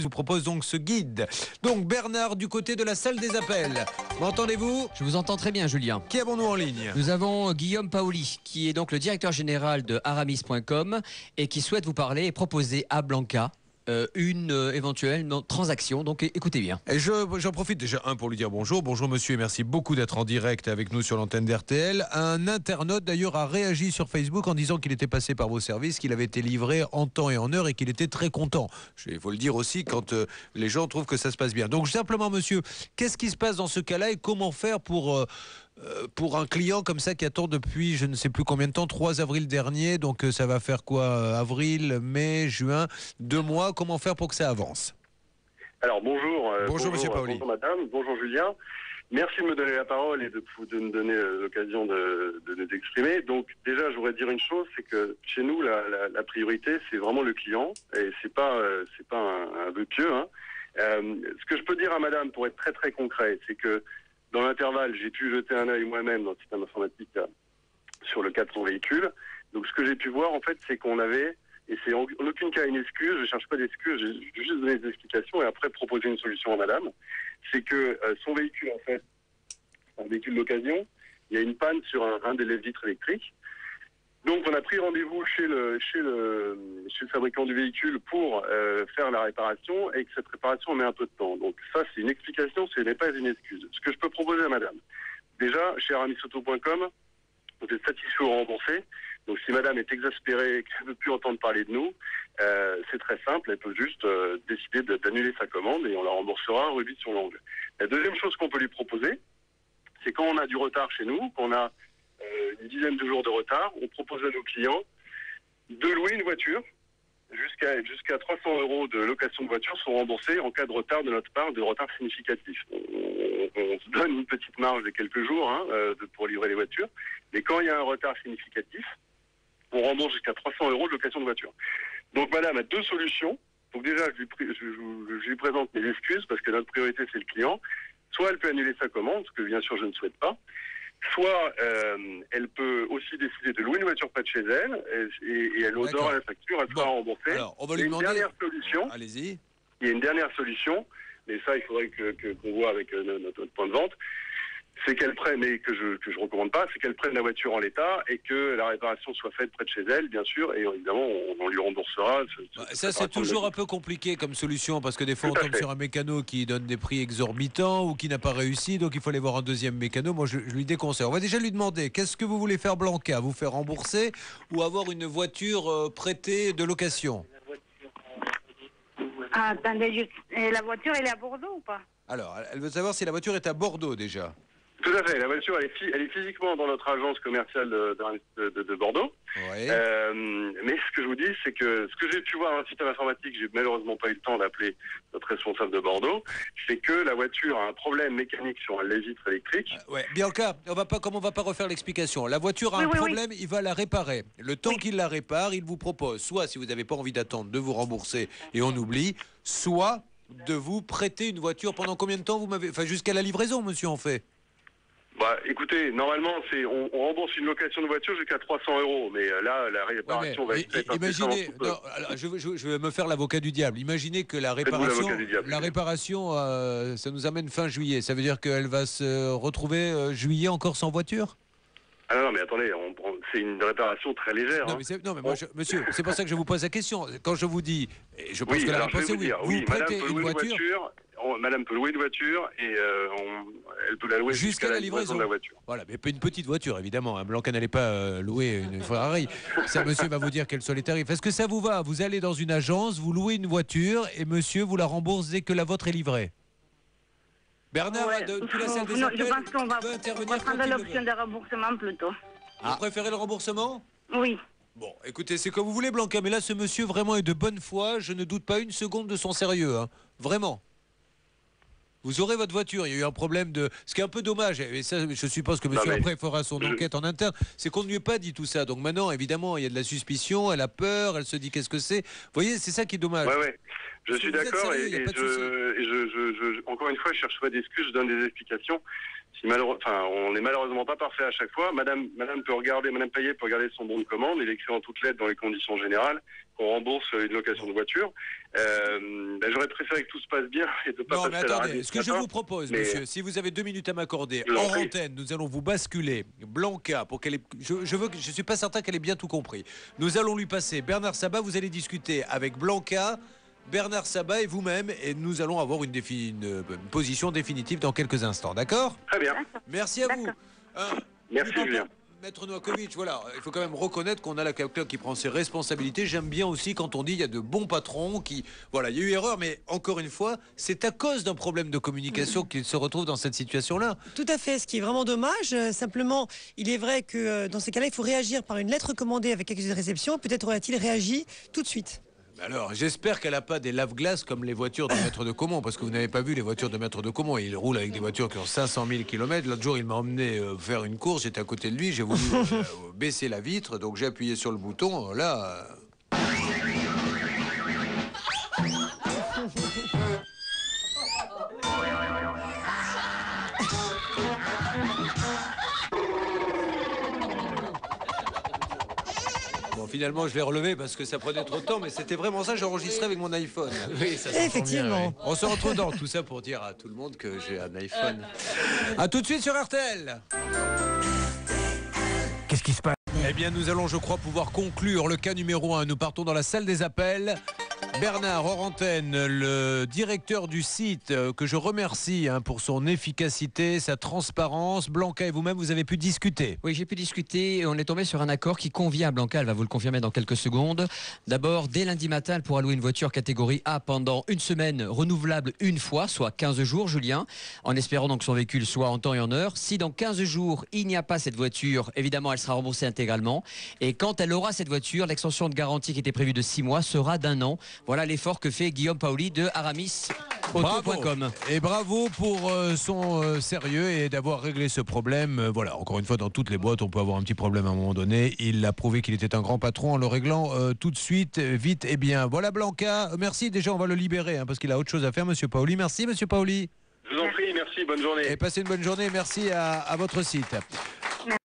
Je vous propose donc ce guide. Donc Bernard, du côté de la salle des appels. M'entendez-vous? Je vous entends très bien, Julien. Qui avons-nous en ligne? Nous avons Guillaume Paoli, qui est donc le directeur général de aramis.com et qui souhaite vous parler et proposer à Blanca une éventuelle transaction. Donc écoutez bien. Et j'en profite déjà pour lui dire bonjour. Bonjour monsieur et merci beaucoup d'être en direct avec nous sur l'antenne d'RTL. Un internaute d'ailleurs a réagi sur Facebook en disant qu'il était passé par vos services, qu'il avait été livré en temps et en heure et qu'il était très content. Il faut le dire aussi quand les gens trouvent que ça se passe bien. Donc simplement monsieur, qu'est-ce qui se passe dans ce cas-là et comment faire pour un client comme ça qui attend depuis je ne sais plus combien de temps, 3 avril dernier, donc ça va faire quoi, avril, mai, juin, 2 mois, comment faire pour que ça avance? Alors bonjour. Bonjour monsieur Paoli. Bonjour madame, bonjour Julien. Merci de me donner la parole et de me donner l'occasion de nous exprimer. Donc déjà, je voudrais dire une chose, c'est que chez nous, la priorité, c'est vraiment le client et c'est pas un vœu pieux. Hein. Ce que je peux dire à madame, pour être très très concret, c'est que dans l'intervalle, j'ai pu jeter un œil moi-même dans le système informatique sur le cas de son véhicule. Donc ce que j'ai pu voir, en fait, c'est qu'on avait, et c'est en aucun cas une excuse, je ne cherche pas d'excuses, je vais juste donner des explications et après proposer une solution à madame, c'est que son véhicule, en fait, un véhicule d'occasion, il y a une panne sur un des lève-vitres électriques. Donc on a pris rendez-vous chez le fabricant du véhicule pour faire la réparation et que cette réparation met un peu de temps. Donc ça c'est une explication, ce n'est pas une excuse. Ce que je peux proposer à madame, déjà chez aramisauto.com, vous êtes satisfait ou remboursé. Donc si madame est exaspérée et qu'elle ne veut plus entendre parler de nous, c'est très simple, elle peut juste décider d'annuler sa commande et on la remboursera rubis sur l'ongle. La deuxième chose qu'on peut lui proposer, c'est quand on a du retard chez nous, qu'on a une dizaine de jours de retard, on propose à nos clients de louer une voiture. Jusqu'à 300 € de location de voiture sont remboursés en cas de retard de notre part, de retard significatif. On se donne une petite marge de quelques jours pour livrer les voitures, mais quand il y a un retard significatif, on rembourse jusqu'à 300 € de location de voiture. Donc madame a 2 solutions. Donc déjà, je lui présente mes excuses parce que notre priorité c'est le client. Soit elle peut annuler sa commande, ce que bien sûr je ne souhaite pas. Soit elle peut aussi décider de louer une voiture près de chez elle et elle aura la facture, elle sera remboursée. Alors, on va lui demander... Une dernière solution. Allez-y. Il y a une dernière solution, mais ça il faudrait qu'on voit avec notre point de vente. C'est qu'elle prenne, et que je recommande pas, c'est qu'elle prenne la voiture en l'état et que la réparation soit faite près de chez elle, bien sûr, et évidemment on lui remboursera. Ça c'est toujours un peu compliqué comme solution parce que des fois on tombe sur un mécano qui donne des prix exorbitants ou qui n'a pas réussi, donc il faut aller voir un deuxième mécano. Moi je lui déconseille. On va déjà lui demander, qu'est-ce que vous voulez faire Blanca? Vous faire rembourser ou avoir une voiture prêtée de location? Ah, attendez, la voiture elle est à Bordeaux ou pas? Alors, elle veut savoir si la voiture est à Bordeaux déjà. Tout à fait. La voiture, elle est physiquement dans notre agence commerciale de Bordeaux. Oui. Mais ce que je vous dis, c'est que ce que j'ai pu voir dans le système informatique, j'ai malheureusement pas eu le temps d'appeler notre responsable de Bordeaux, c'est que la voiture a un problème mécanique sur les vitres électriques. Ouais. Bianca, on va pas refaire l'explication. La voiture a un problème, il va la réparer. Le temps qu'il la répare, il vous propose, soit si vous n'avez pas envie d'attendre, de vous rembourser et on oublie, soit de vous prêter une voiture. Pendant combien de temps jusqu'à la livraison, monsieur, en fait? Bah, écoutez, normalement, on rembourse une location de voiture jusqu'à 300 €, mais là, la réparation va être faite. Imaginez, je vais me faire l'avocat du diable. Imaginez que la réparation, ça nous amène fin juillet. Ça veut dire qu'elle va se retrouver juillet encore sans voiture? Ah non, mais attendez, c'est une réparation très légère. Non, mais moi, monsieur, c'est pour ça que je vous pose la question. Quand je vous dis, et je pense que la réponse est oui. Vous prêtez une voiture. Madame peut louer une voiture et elle peut la louer jusqu'à la livraison de la voiture. Voilà, mais pas une petite voiture, évidemment. Blanca n'allait pas louer une Ferrari. Ça, monsieur va vous dire quels sont les tarifs. Est-ce que ça vous va? Vous allez dans une agence, vous louez une voiture et monsieur vous la rembourse dès que la vôtre est livrée. Bernard, depuis la salle des appels, je pense qu'on va prendre l'option de remboursement plutôt. Vous préférez le remboursement? Oui. Bon, écoutez, c'est comme vous voulez, Blanca, mais là, ce monsieur vraiment est de bonne foi. Je ne doute pas une seconde de son sérieux. Hein. Vraiment. Vous aurez votre voiture. Il y a eu un problème de... Ce qui est un peu dommage, et ça, je suppose que monsieur après fera son enquête en interne, c'est qu'on ne lui a pas dit tout ça. Donc maintenant, évidemment, il y a de la suspicion, elle a peur, elle se dit qu'est-ce que c'est. Vous voyez, c'est ça qui est dommage. Ouais. Je suis d'accord encore une fois, je cherche pas d'excuses, je donne des explications. On n'est malheureusement pas parfait à chaque fois. Madame Payet peut regarder son bon de commande. Il est écrit en toutes lettres dans les conditions générales qu'on rembourse une location de voiture. J'aurais préféré que tout se passe bien et de pas Non, mais passer à la radio attendez, ce que je vous propose, monsieur, si vous avez 2 minutes à m'accorder, Je vous en hors prie. antenne, nous allons vous basculer Blanca pour qu'elle ait... Je suis pas certain qu'elle ait bien tout compris. Nous allons lui passer Bernard Sabat, vous allez discuter avec Blanca, Bernard Sabat et vous-même, et nous allons avoir une position définitive dans quelques instants, d'accord? Très bien. Merci à vous. Merci, n'oubliez Julien. pas, Maître Novakovic, voilà, il faut quand même reconnaître qu'on a la quelqu'un qui prend ses responsabilités. J'aime bien aussi quand on dit il y a de bons patrons qui... Voilà, il y a eu erreur, mais encore une fois, c'est à cause d'un problème de communication qu'ils se retrouvent dans cette situation-là. Tout à fait, ce qui est vraiment dommage. Simplement, il est vrai que dans ces cas-là, il faut réagir par une lettre commandée avec accusé de réception. Peut-être aurait-il réagi tout de suite. Alors, j'espère qu'elle n'a pas des lave-glaces comme les voitures de Maître de Caumont, parce que vous n'avez pas vu les voitures de Maître de Caumont. Il roule avec des voitures qui ont 500 000 km. L'autre jour, il m'a emmené faire une course. J'étais à côté de lui. J'ai voulu baisser la vitre, donc j'ai appuyé sur le bouton. Là. Bon, finalement, je l'ai relevé parce que ça prenait trop de temps, mais c'était vraiment ça. J'enregistrais avec mon iPhone. Oui, ça s'entend Effectivement. bien, ouais. On se retrouve dans tout ça pour dire à tout le monde que j'ai un iPhone. A tout de suite sur RTL. Qu'est-ce qui se passe? Eh bien, nous allons, je crois, pouvoir conclure le cas numéro 1. Nous partons dans la salle des appels. Bernard, hors antenne, le directeur du site, que je remercie pour son efficacité, sa transparence. Blanca et vous-même, vous avez pu discuter. Oui, j'ai pu discuter et on est tombé sur un accord qui convient à Blanca, elle va vous le confirmer dans quelques secondes. D'abord, dès lundi matin, elle pourra louer une voiture catégorie A pendant une semaine, renouvelable une fois, soit 15 jours, Julien, en espérant donc que son véhicule soit en temps et en heure. Si dans 15 jours, il n'y a pas cette voiture, évidemment, elle sera remboursée intégralement. Et quand elle aura cette voiture, l'extension de garantie qui était prévue de 6 mois sera d'1 an. Voilà l'effort que fait Guillaume Paoli de aramisauto.com. Et bravo pour son sérieux et d'avoir réglé ce problème. Voilà, encore une fois, dans toutes les boîtes, on peut avoir un petit problème à un moment donné. Il a prouvé qu'il était un grand patron en le réglant tout de suite, vite et bien. Voilà Blanca, merci. Déjà, on va le libérer parce qu'il a autre chose à faire, monsieur Paoli. Merci, monsieur Paoli. Je vous en prie, merci, bonne journée. Et passez une bonne journée. Merci à votre site.